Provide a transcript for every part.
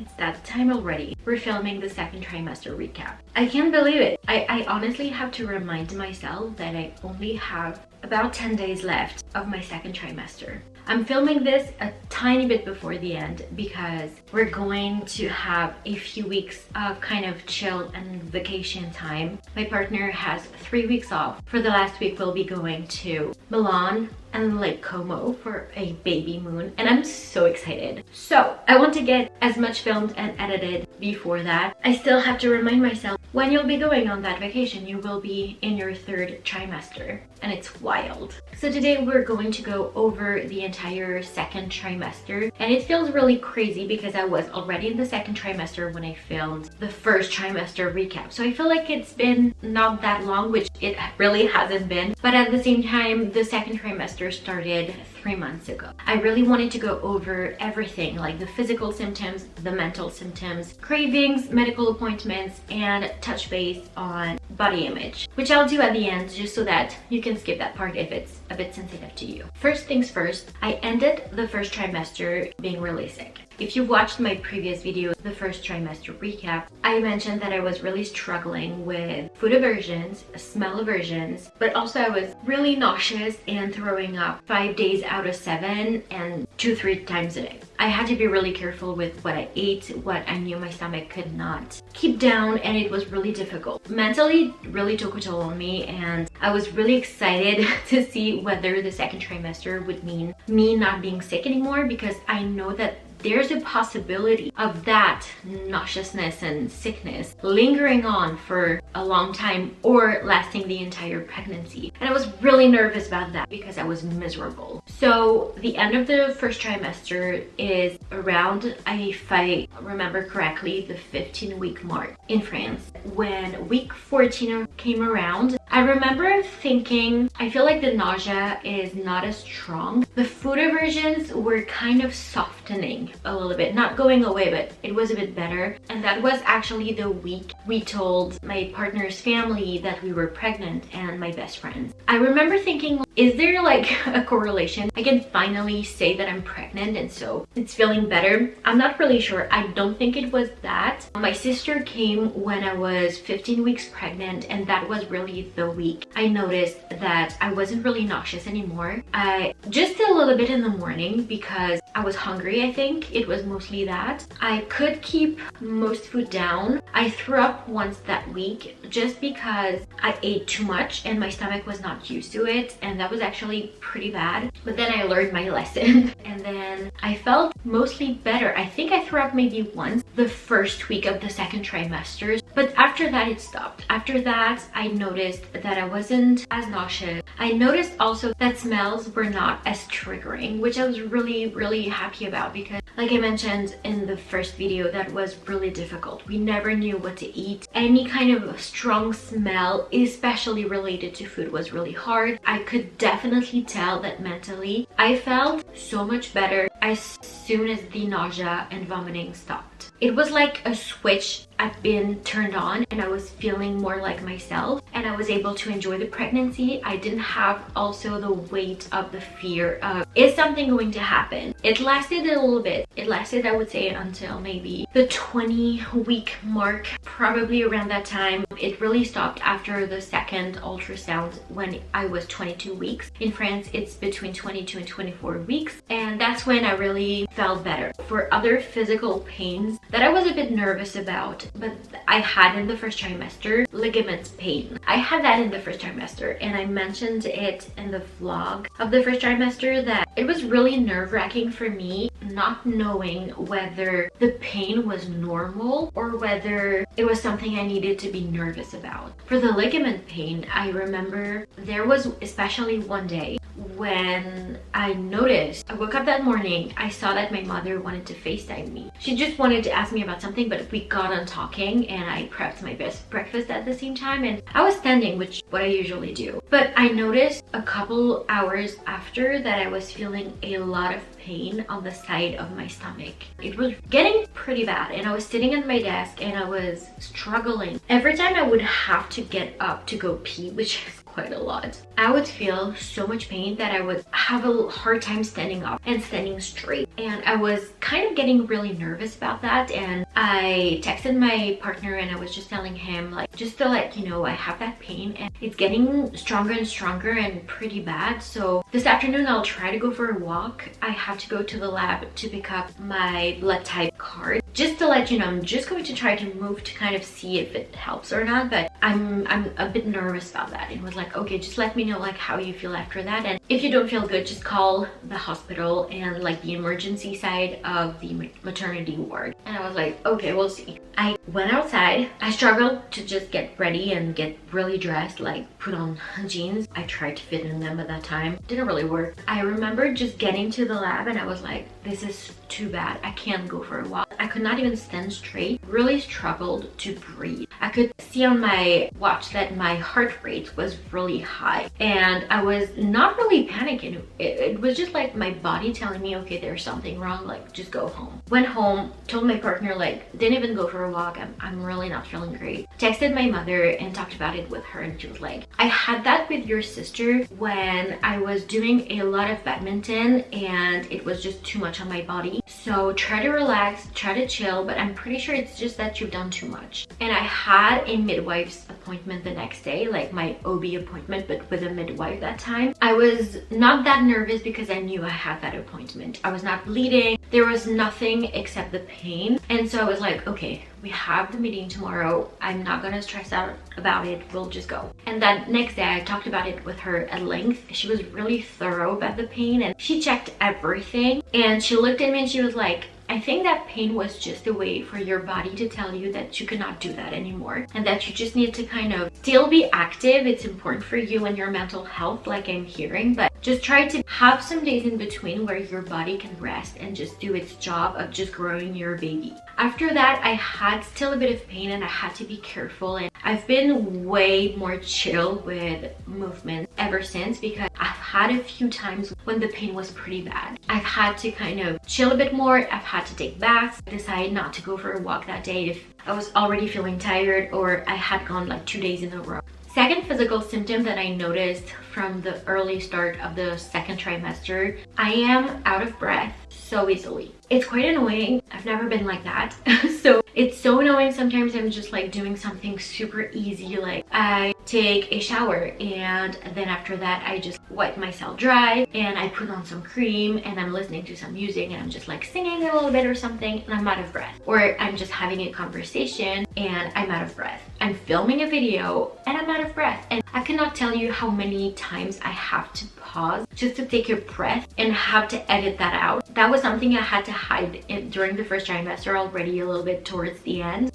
it's that time already. We're filming the second trimester recap. I can't believe it. I honestly have to remind myself that I only have about 10 days left of my second trimester. I'm filming this a tiny bit before the end because we're going to have a few weeks of kind of chill and vacation time. My partner has 3 weeks off. For the last week, we'll be going to Milan and Lake Como for a baby moon, and I'm so excited. So I want to get as much filmed and edited before that. I still have to remind myself, when you'll be going on that vacation, you will be in your third trimester, and it's wild. So today we're going to go over the entire second trimester, and it feels really crazy because I was already in the second trimester when I filmed the first trimester recap. So I feel like it's been not that long, which it really hasn't been, but at the same time, the second trimester started 3 months ago. I really wanted to go over everything, like the physical symptoms, the mental symptoms, cravings, medical appointments, and touch base on body image, which I'll do at the end just so that you can skip that part if it's a bit sensitive to you. First things first, I ended the first trimester being really sick. If you watched my previous video, the first trimester recap, I mentioned that I was really struggling with food aversions, smell aversions, but also I was really nauseous and throwing up 5 days out of 7 and 2-3 times a day. I had to be really careful with what I ate, what I knew my stomach could not keep down, and it was really difficult. Mentally, it really took a toll on me, and I was really excited to see whether the second trimester would mean me not being sick anymore, because I know that there's a possibility of that nauseousness and sickness lingering on for a long time or lasting the entire pregnancy. And I was really nervous about that because I was miserable. So the end of the first trimester is around, if I remember correctly, the 15-week mark in France. When week 14 came around, I remember thinking, I feel like the nausea is not as strong. The food aversions were kind of softening a little bit, not going away, but it was a bit better. And that was actually the week we told my partner's family that we were pregnant and my best friends. I remember thinking, is there like a correlation? I can finally say that I'm pregnant and so it's feeling better. I'm not really sure. I don't think it was that. My sister came when I was 15 weeks pregnant, and that was really the week I noticed that I wasn't really nauseous anymore. I just a little bit in the morning because I was hungry. I think it was mostly that. I could keep most food down. I threw up once that week just because I ate too much and my stomach was not used to it, and that was actually pretty bad. But then I learned my lesson and then I felt mostly better. I think I threw up maybe once the first week of the second trimester, but after that it stopped. After that I noticed that I wasn't as nauseous. I noticed also that smells were not as triggering, which I was really happy about because, like I mentioned in the first video, that was really difficult. We never knew what to eat. Any kind of strong smell, especially related to food, was really hard. I could definitely tell that mentally I felt so much better as soon as the nausea and vomiting stopped. It was like a switch had been turned on and I was feeling more like myself, and I was able to enjoy the pregnancy. I didn't have also the weight of the fear of, is something going to happen? It lasted a little bit. It lasted, I would say, until maybe the 20-week mark, probably around that time. It really stopped after the second ultrasound when I was 22 weeks. In France, it's between 22 and 24 weeks, and that's when I really felt better. For other physical pains that I was a bit nervous about, but I had in the first trimester, ligament pain. I had that in the first trimester, and I mentioned it in the vlog of the first trimester that it was really nerve-wracking for me not knowing whether the pain was normal or whether it was something I needed to be nervous about. For the ligament pain, I remember there was especially one day when I noticed, I woke up that morning, I saw that my mother wanted to FaceTime me. She just wanted to ask me about something, but we got on talking and I prepped my best breakfast at the same time, and I was standing, which is what I usually do. But I noticed a couple hours after that I was feeling a lot of pain on the side of my stomach. It was getting pretty bad, and I was sitting at my desk and I was struggling. Every time I would have to get up to go pee, which is quite a lot, I would feel so much pain that I would have a hard time standing up and standing straight. And I was kind of getting really nervous about that, and I texted my partner and I was just telling him, like, just to let you know, I have that pain and it's getting stronger and stronger and pretty bad. So this afternoon I'll try to go for a walk. I have to go to the lab to pick up my blood type card. Just to let you know, I'm just going to try to move to kind of see if it helps or not, but I'm a bit nervous about that. It was like, okay, just let me know like how you feel after that, and if you don't feel good, just call the hospital and like the emergency side of the maternity ward. And I was like, okay, we'll see. I went outside. I struggled to just get ready and get really dressed, like put on jeans. I tried to fit in them at that time. Didn't really work. I remember just getting to the lab and I was like, this is too bad. I can't go for a walk. I could not even stand straight. Really struggled to breathe. I could see on my watch that my heart rate was really high and I was not really panicking. It was just like my body telling me, okay, there's something wrong, like just go home. Went home, told my partner, like didn't even go for a walk. I'm really not feeling great. Texted my mother and talked about it with her, and she was like, I had that with your sister when I was doing a lot of badminton and it was just too much on my body. So try to relax, try to chill, but I'm pretty sure it's just that you've done too much. And I had a midwife's appointment the next day, like my OB appointment, but with a midwife that time. I was not that nervous because I knew I had that appointment. I was not bleeding. There was nothing except the pain. And so I was like, okay, we have the meeting tomorrow. I'm not gonna stress out about it. We'll just go. And that next day I talked about it with her at length. She was really thorough about the pain and she checked everything. And she looked at me and she was like, I think that pain was just a way for your body to tell you that you cannot do that anymore and that you just need to kind of still be active. It's important for you and your mental health, like I'm hearing, but just try to have some days in between where your body can rest and just do its job of just growing your baby. After that, I had still a bit of pain and I had to be careful, and I've been way more chill with movement ever since because I've had a few times when the pain was pretty bad. I've had to kind of chill a bit more. I've had to take baths. I decided not to go for a walk that day if I was already feeling tired or I had gone like 2 days in a row. Second physical symptom that I noticed from the early start of the second trimester, I am out of breath so easily. It's quite annoying. I've never been like that. So it's so annoying. Sometimes I'm just like doing something super easy, like I take a shower and then after that I just wipe myself dry and I put on some cream and I'm listening to some music and I'm just like singing a little bit or something and I'm out of breath. Or I'm just having a conversation and I'm out of breath. I'm filming a video and I'm out of breath. And I cannot tell you how many times I have to pause just to take a breath and have to edit that out. That was something I had to hide during the first trimester already a little bit towards the end.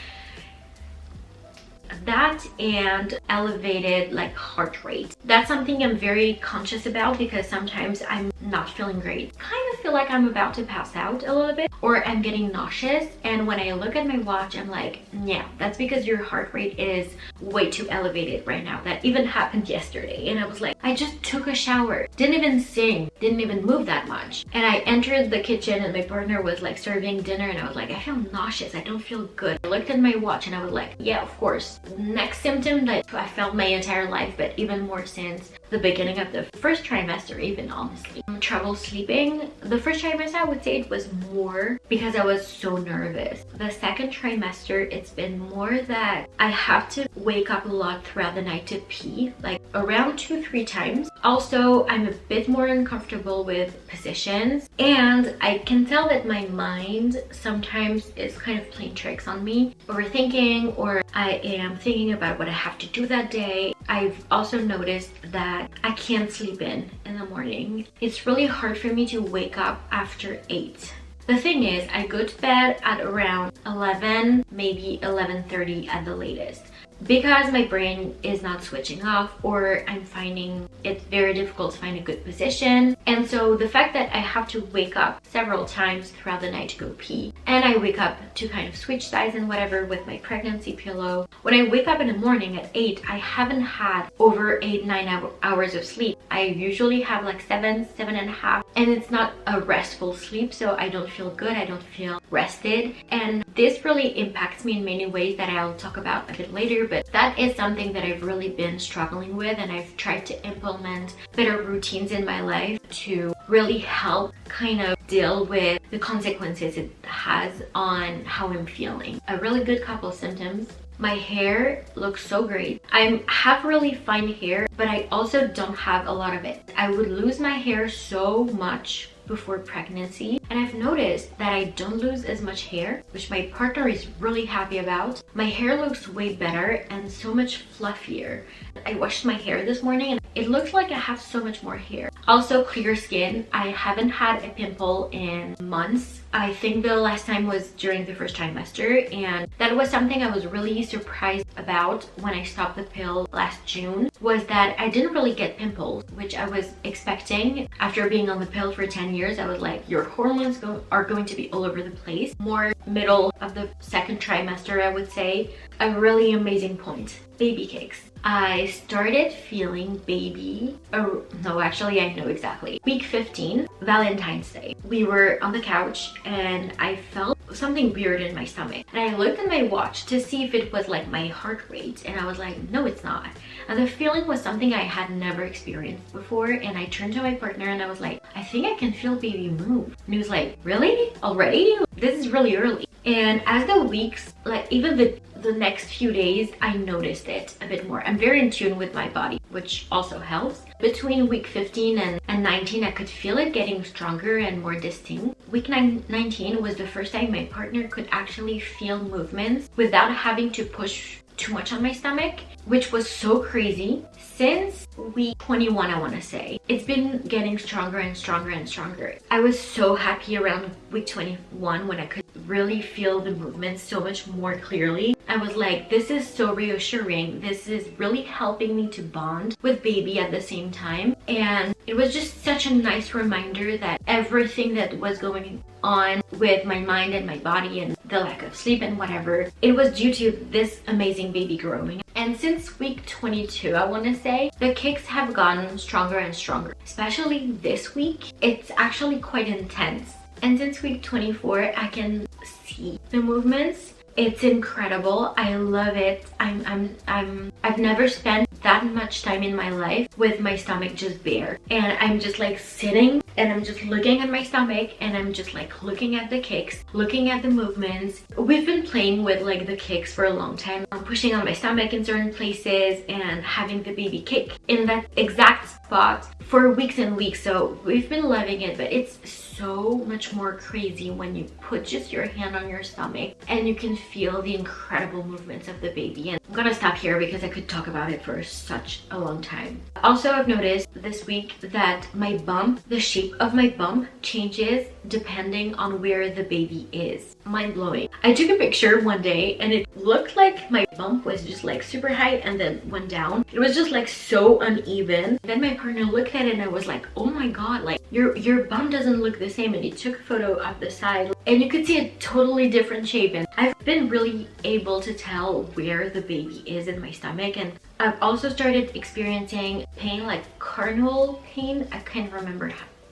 That and elevated like heart rate. That's something I'm very conscious about because sometimes I'm not feeling great. Kind of feel like I'm about to pass out a little bit or I'm getting nauseous, and when I look at my watch I'm like, yeah, that's because your heart rate is way too elevated right now. That even happened yesterday and I was like, I just took a shower, didn't even sing, didn't even move that much, and I entered the kitchen and my partner was like serving dinner and I was like, I feel nauseous, I don't feel good. I looked at my watch and I was like, yeah, of course. Next symptom that I felt my entire life, but even more since the beginning of the first trimester, even honestly. Trouble sleeping. The first trimester, I would say it was more because I was so nervous. The second trimester, it's been more that I have to wake up a lot throughout the night to pee, like around 2-3 times. Also, I'm a bit more uncomfortable with positions, and I can tell that my mind sometimes is kind of playing tricks on me, overthinking, or I am thinking about what I have to do that day. I've also noticed that I can't sleep in the morning. It's really hard for me to wake up after 8. The thing is, I go to bed at around 11, maybe 11:30 at the latest, because my brain is not switching off, or I'm finding it very difficult to find a good position. And so the fact that I have to wake up several times throughout the night to go pee, and I wake up to kind of switch sides and whatever with my pregnancy pillow. When I wake up in the morning at 8, I haven't had over 8-9 hours of sleep. I usually have like 7.5 and it's not a restful sleep, so I don't feel good, I don't feel rested, and this really impacts me in many ways that I'll talk about a bit later. But that is something that I've really been struggling with, and I've tried to implement better routines in my life to really help kind of deal with the consequences it has on how I'm feeling. A really good couple symptoms: my hair looks so great. I have really fine hair, but I also don't have a lot of it. I would lose my hair so much before pregnancy, and I've noticed that I don't lose as much hair, which my partner is really happy about. My hair looks way better and so much fluffier. I washed my hair this morning and it looks like I have so much more hair. Also, clear skin. I haven't had a pimple in months. I think the last time was during the first trimester, and that was something I was really surprised about when I stopped the pill last June, was that I didn't really get pimples, which I was expecting. After being on the pill for 10 years, I was like, your hormones are going to be all over the place. More middle of the second trimester, I would say. A really amazing point: baby kicks. I started feeling baby, oh no, actually I know exactly. Week 15, Valentine's Day. We were on the couch and I felt something weird in my stomach. And I looked at my watch to see if it was like my heart rate, and I was like, no, it's not. And the feeling was something I had never experienced before, and I turned to my partner and I was like, I think I can feel baby move. And he was like, really? Already? This is really early. And as the weeks, like even the next few days, I noticed it a bit more. I'm very in tune with my body, which also helps. Between week 15 and 19, I could feel it getting stronger and more distinct. Week 19 was the first time my partner could actually feel movements without having to push too much on my stomach, which was so crazy. Since week 21, I want to say, it's been getting stronger and stronger and stronger. I was so happy around week 21 when I could really feel the movements so much more clearly. I was like, this is so reassuring. This is really helping me to bond with baby at the same time. And it was just such a nice reminder that everything that was going on with my mind and my body and the lack of sleep and whatever, it was due to this amazing baby growing. And since week 22, I want to say, the kicks have gotten stronger and stronger. Especially this week, it's actually quite intense. And since week 24, I can see the movements. It's incredible. I love it. I've never spent that much time in my life with my stomach just bare. And I'm just like sitting and I'm just looking at my stomach and I'm just like looking at the kicks, looking at the movements. We've been playing with like the kicks for a long time. I'm pushing on my stomach in certain places and having the baby kick in that exact spot for weeks and weeks. So we've been loving it, but it's so much more crazy when you put just your hand on your stomach and you can feel the incredible movements of the baby. And I'm gonna stop here because I could talk about it for such a long time. Also, I've noticed this week that my bump, the shape of my bump changes depending on where the baby is. Mind blowing. I took a picture one day and it looked like my bump was just like super high and then went down. It was just like so uneven. Then my partner looked at it and I was like, oh my god, like your bump doesn't look the same. And he took a photo of the side and you could see a totally different shape. And I've been really able to tell where the baby is in my stomach. And I've also started experiencing pain, like carnal pain. I can't remember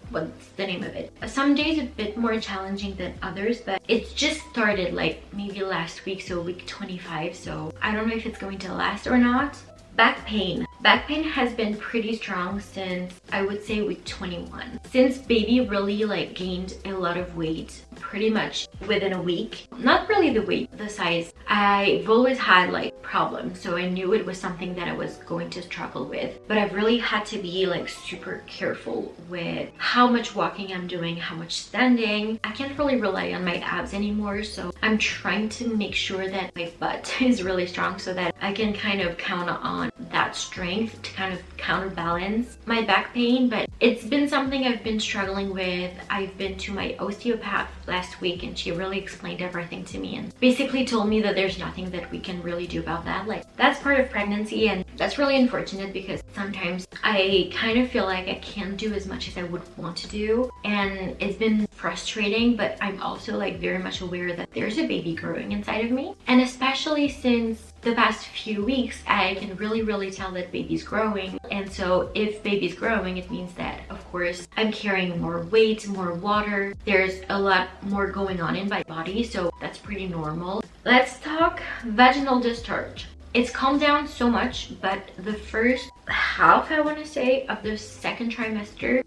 what's the name of it. Some days a bit more challenging than others, but it's just started like maybe last week, so week 25. So I don't know if it's going to last or not. Back pain. Back pain has been pretty strong since I would say week 21. Since baby really like gained a lot of weight pretty much within a week. Not really the weight, the size. I've always had like problems, so I knew it was something that I was going to struggle with. But I've really had to be like super careful with how much walking I'm doing, how much standing. I can't really rely on my abs anymore, so I'm trying to make sure that my butt is really strong so that I can kind of count on that strength to kind of counterbalance my back pain. But it's been something I've been struggling with. I've been to my osteopath last week and she really explained everything to me and basically told me that there's nothing that we can really do about that. Like, that's part of pregnancy and That's really unfortunate because sometimes I kind of feel like I can't do as much as I would want to do, and it's been frustrating, but I'm also like very much aware that there's a baby growing inside of me. And especially since the past few weeks, I can really tell that baby's growing. And so if baby's growing, it means that of course I'm carrying more weight, more water. There's a lot more going on in my body, so that's pretty normal. Let's talk vaginal discharge. It's calmed down so much, but the first half, I want to say, of the second trimester,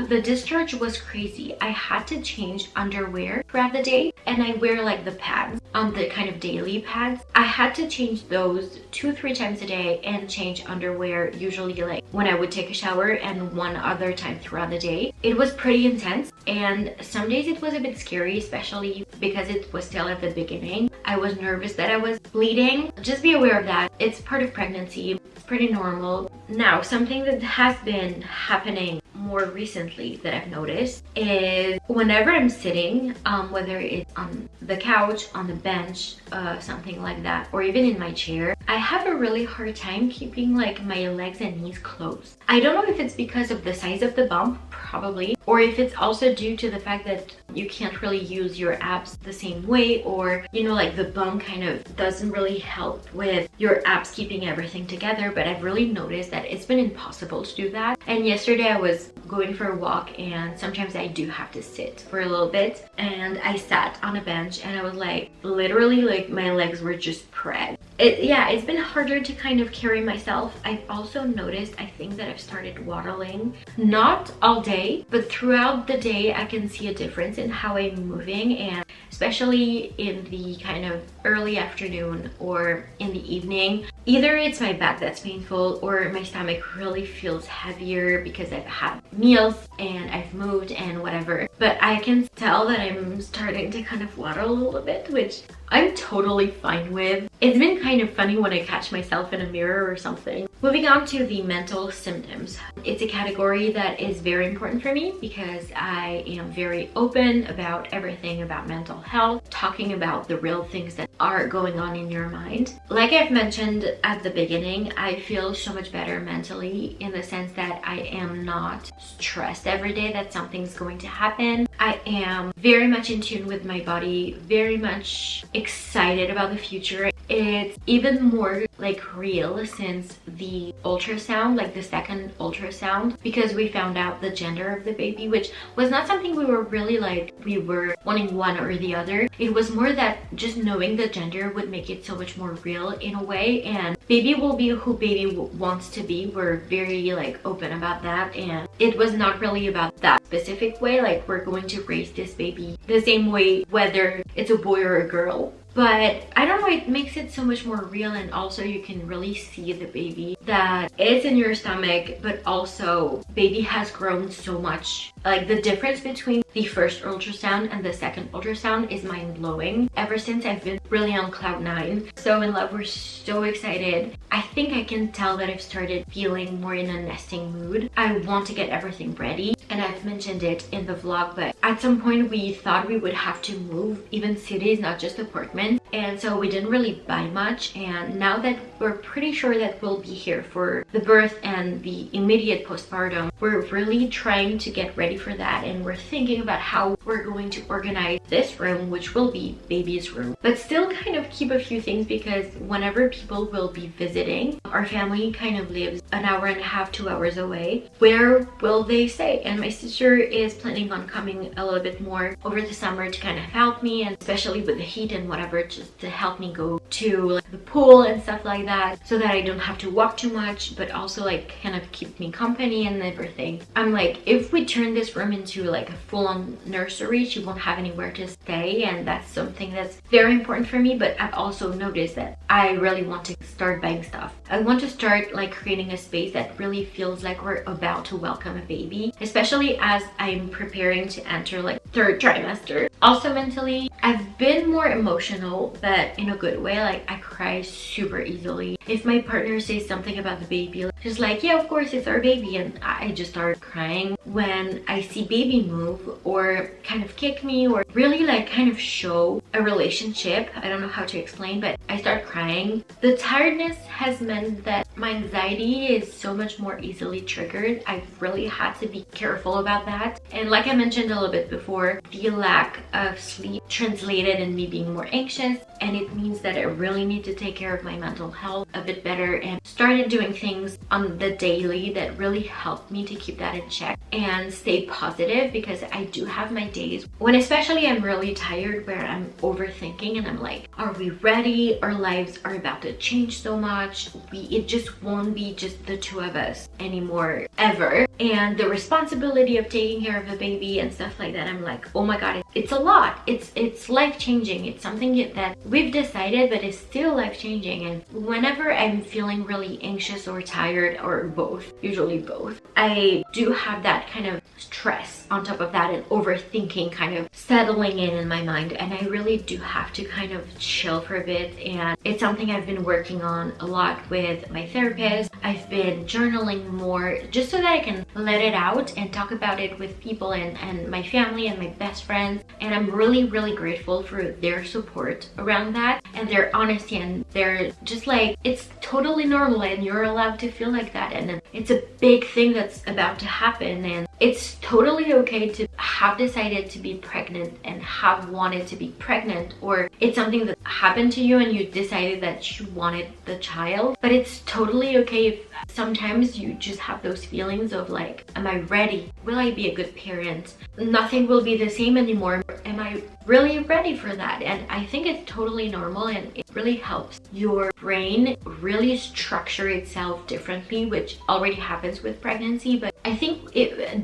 the discharge was crazy. I had to change underwear throughout the day, and I wear like the pads, the kind of daily pads. I had to change those 2-3 times a day and change underwear usually like when I would take a shower and one other time throughout the day. It was pretty intense, and some days it was a bit scary, especially because it was still at the beginning. I was nervous that I was bleeding. Just be aware of that. It's part of pregnancy. It's pretty normal. Now, something that has been happening more recently that I've noticed is whenever I'm sitting, whether it's on the couch, on the bench, something like that, or even in my chair, I have a really hard time keeping like my legs and knees closed. I don't know if it's because of the size of the bump, probably, or if it's also due to the fact that you can't really use your abs the same way, or you know, like the bump kind of doesn't really help with your abs keeping everything together. But I've really noticed that it's been impossible to do that. And yesterday I was going for a walk, and sometimes I do have to sit for a little bit, and I sat on a bench and I was like, literally like my legs were just spread. It's been harder to kind of carry myself. I've also noticed, I think that I've started waddling, not all day, but throughout the day I can see a difference in how I'm moving, and especially in the kind of early afternoon or in the evening. Either it's my back that's painful or my stomach really feels heavier because I've had meals and I've moved and whatever. But I can tell that I'm starting to kind of waddle a little bit, which I'm totally fine with. It's been kind of funny when I catch myself in a mirror or something. Moving on to the mental symptoms. It's a category that is very important for me because I am very open about everything about mental health, talking about the real things that are going on in your mind. Like I've mentioned at the beginning, I feel so much better mentally in the sense that I am not stressed every day that something's going to happen. I am very much in tune with my body, very much excited about the future. It's even more like real since the ultrasound, like the second ultrasound, because we found out the gender of the baby, which was not something we were really like we were wanting one or the other. It was more that just knowing the gender would make it so much more real in a way, and baby will be who baby wants to be. We're very like open about that, and it was not really about that specific way, like we're going to raise this baby the same way whether it's a boy or a girl. But I don't know, it makes it so much more real, and also you can really see the baby that is in your stomach, but also baby has grown so much. Like the difference between the first ultrasound and the second ultrasound is mind-blowing. Ever since I've been really on cloud 9, so in love, we're so excited. I think I can tell that I've started feeling more in a nesting mood. I want to get everything ready, and I've mentioned it in the vlog, but at some point we thought we would have to move even cities, not just apartments. And so we didn't really buy much, and now that we're pretty sure that we'll be here for the birth and the immediate postpartum, we're really trying to get ready for that, and we're thinking about how we're going to organize this room, which will be baby's room, but still kind of keep a few things, because whenever people will be visiting, our family kind of lives an hour and a half, 2 hours away. Where will they stay? And my sister is planning on coming a little bit more over the summer to kind of help me, and especially with the heat and whatever, just to help me go to like the pool and stuff like that, so that I don't have to walk too much, but also like kind of keep me company and everything. I'm like, if we turn this room into like a full-on nursery, she won't have anywhere to stay, and that's something that's very important for me. But I've also noticed that I really want to start buying stuff. I want to start like creating a space that really feels like we're about to welcome a baby, especially as I'm preparing to enter like third trimester. Also mentally, I've been more emotional, but in a good way. Like I cry super easily. If my partner says something about the baby, just like, yeah, of course it's our baby, and I just start crying. When I see baby move or kind of kick me or really like kind of show a relationship, I don't know how to explain, but I start crying. The tiredness has meant that My anxiety is so much more easily triggered. I've really had to be careful about that. And like I mentioned a little bit before, the lack of sleep translated in me being more anxious, and it means that I really need to take care of my mental health a bit better and started doing things on the daily that really helped me to keep that in check and stay positive, because I do have my days when especially I'm really tired where I'm overthinking and I'm like, are we ready? Our lives are about to change so much. It just won't be just the two of us anymore ever. And the responsibility of taking care of a baby and stuff like that, I'm like, oh my god, it's a lot. It's life-changing. It's something that we've decided, but it's still life-changing. And whenever I'm feeling really anxious or tired, or both, usually both, I do have that kind of stress on top of that and overthinking kind of settling in my mind, and I really do have to kind of chill for a bit. And it's something I've been working on a lot with my therapist. I've been journaling more just so that I can let it out and talk about it with people and my family and my best friends, and I'm really grateful for their support around that and their honesty, and they're just like, it's totally normal and you're allowed to feel like that, and it's a big thing that's about to happen, and it's totally okay to have decided to be pregnant and have wanted to be pregnant, or it's something that happened to you and you decided that you wanted the child. But it's totally okay if sometimes you just have those feelings of like, am I ready? Will I be a good parent? Nothing will be the same anymore. Am I really ready for that? And I think it's totally normal, and it really helps your brain really structure itself differently, which already happens with pregnancy. But I think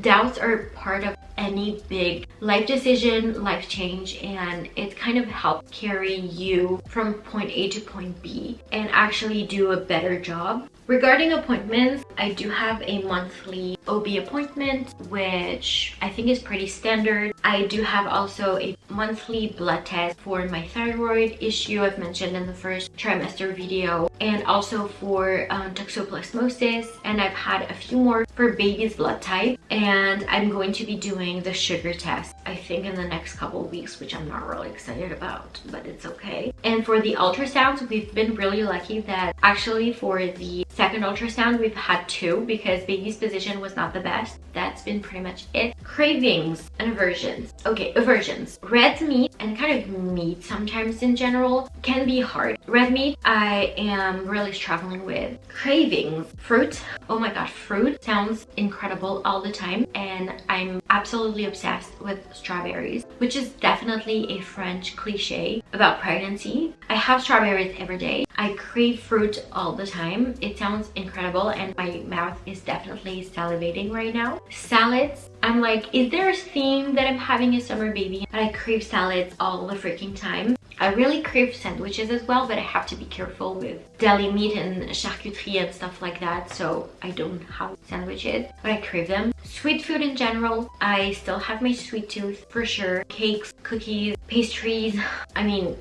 doubts are part of any big life decision, life change, and it kind of helps carry you from point A to point B and actually do a better job. Regarding appointments, I do have a monthly OB appointment, which I think is pretty standard. I do have also a monthly blood test for my thyroid issue I've mentioned in the first trimester video, and also for toxoplasmosis, and I've had a few more for baby's blood type, and I'm going to be doing the sugar test I think in the next couple of weeks, which I'm not really excited about, but it's okay. And for the ultrasounds, we've been really lucky that actually for the second ultrasound we've had two, because baby's position was not the best. That's been pretty much it. Cravings and aversions. Okay, aversions. Red meat and kind of meat sometimes in general can be hard. Red meat I am really struggling with. Cravings. Fruit. Oh my god, fruit sounds incredible all the time, and I'm absolutely obsessed with strawberries, which is definitely a French cliche about pregnancy. I have strawberries every day. I crave fruit all the time. It sounds incredible, and my mouth is definitely salivating right now. Salads. I'm like, is there a theme that I'm having a summer baby? But I crave salads all the freaking time. I really crave sandwiches as well, but I have to be careful with deli meat and charcuterie and stuff like that, so I don't have sandwiches, but I crave them. Sweet food in general, I still have my sweet tooth for sure. Cakes, cookies, pastries, I mean,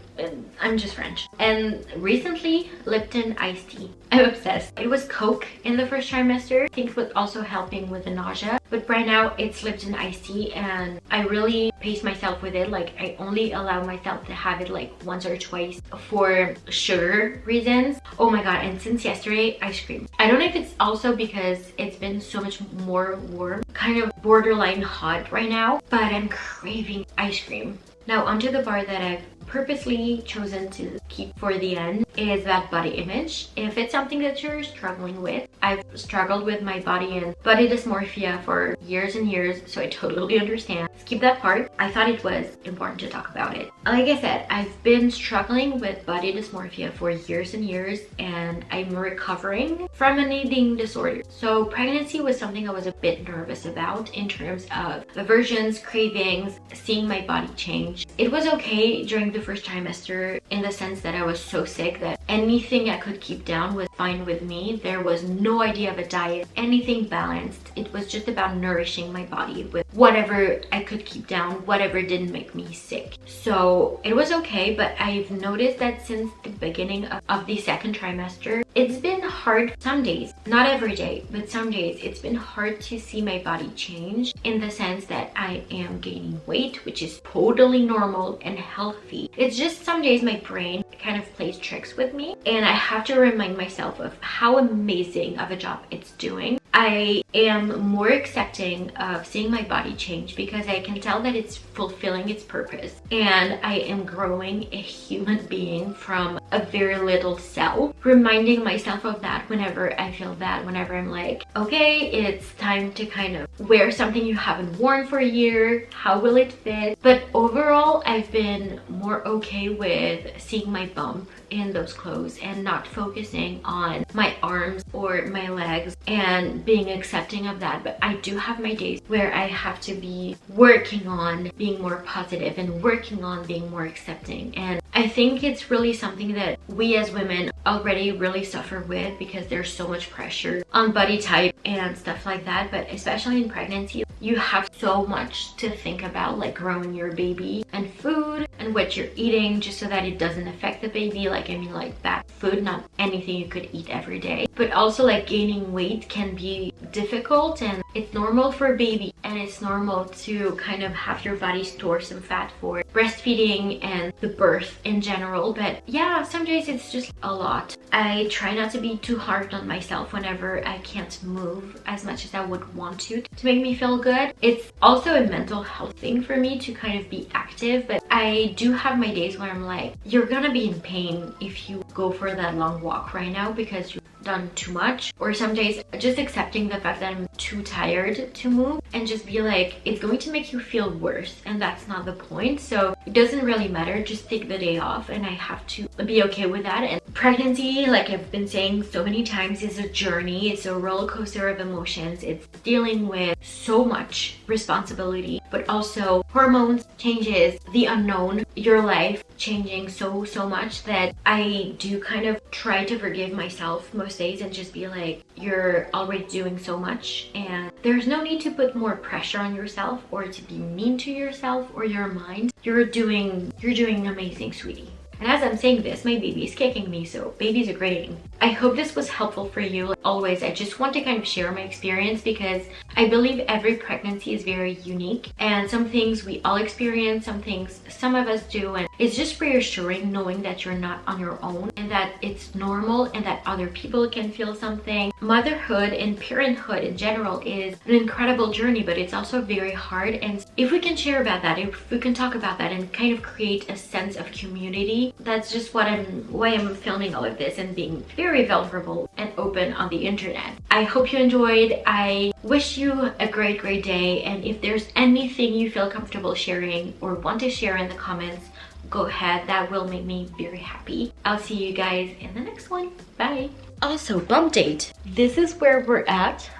I'm just French. And recently, Lipton iced tea. I'm obsessed. It was Coke in the first trimester. I think it was also helping with the nausea, but right now it's Lipton iced tea, and I really pace myself with it. Like, I only allow myself to have it like once or twice for sugar reasons. Oh my god, and since yesterday, ice cream. I don't know if it's also because it's been so much more warm, kind of borderline hot right now, but I'm craving ice cream. Now onto the part that I've purposely chosen to keep for the end is that body image. If it's something that you're struggling with, I've struggled with my body and body dysmorphia for years and years, so I totally understand. Skip that part. I thought it was important to talk about it. Like I said, I've been struggling with body dysmorphia for years and years, and I'm recovering from an eating disorder. So pregnancy was something I was a bit nervous about in terms of aversions, cravings, seeing my body change. It was okay during the first trimester in the sense that I was so sick that anything I could keep down was fine with me. There was no idea of a diet, anything balanced. It was just about nourishing my body with whatever I could keep down, whatever didn't make me sick. So it was okay, but I've noticed that since the beginning of the second trimester, it's been hard some days, not every day, but some days it's been hard to see my body change in the sense that I am gaining weight, which is totally normal and healthy. pregnancy. It's just some days my brain kind of plays tricks with me, and I have to remind myself of how amazing of a job it's doing. I am more accepting of seeing my body change because I can tell that it's fulfilling its purpose, and I am growing a human being from a very little cell. Reminding myself of that whenever I feel bad, whenever I'm like, okay, it's time to kind of wear something you haven't worn for a year. How will it fit? But overall, I've been more okay with seeing my bump in those clothes and not focusing on my arms or my legs and being accepting of that. But I do have my days where I have to be working on being more positive and working on being more accepting. And I think it's really something that we as women already really suffer with because there's so much pressure on body type and stuff like that. But especially in pregnancy, you have so much to think about, like growing your baby and food and what you're eating, just so that it doesn't affect the baby. Like, I mean, like bad food, not anything you could eat every day. But also, like, gaining weight can be difficult, and it's normal for a baby, and it's normal to kind of have your body store some fat for breastfeeding and the birth in general. But yeah, some days it's just a lot. I try not to be too hard on myself whenever I can't move as much as I would want to make me feel good. It's also a mental health thing for me to kind of be active, but I do have my days where I'm like, you're gonna be in pain if you go for that long walk right now because you've done too much. Or some days just accepting the fact that I'm too tired to move and just be like, it's going to make you feel worse, and that's not the point. So it doesn't really matter, just take the day off, and I have to be okay with that. And pregnancy, like I've been saying so many times, is a journey. It's a roller coaster of emotions. It's dealing with so much responsibility, but also hormones, changes, the unknown, your life changing so much that I do kind of try to forgive myself most days and just be like, you're already doing so much, and there's no need to put more pressure on yourself or to be mean to yourself or your mind. You're doing amazing, sweetie. And as I'm saying this, my baby is kicking me, so babies are great. I hope this was helpful for you. Always, I just want to kind of share my experience because I believe every pregnancy is very unique, and some things we all experience, some things some of us do, and it's just reassuring knowing that you're not on your own and that it's normal and that other people can feel something. Motherhood and parenthood in general is an incredible journey, but it's also very hard, and if we can share about that, if we can talk about that and kind of create a sense of community, that's just why I'm filming all of this and being very vulnerable and open on the internet. I hope you enjoyed. I wish you a great day, and if there's anything you feel comfortable sharing or want to share in the comments, go ahead. That will make me very happy. I'll see you guys in the next one. Bye. Also, bump date. This is where we're at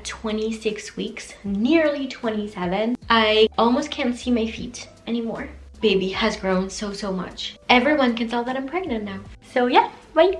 26 weeks, nearly 27. I almost can't see my feet anymore. Baby has grown so much. Everyone can tell that I'm pregnant now. So yeah, bye.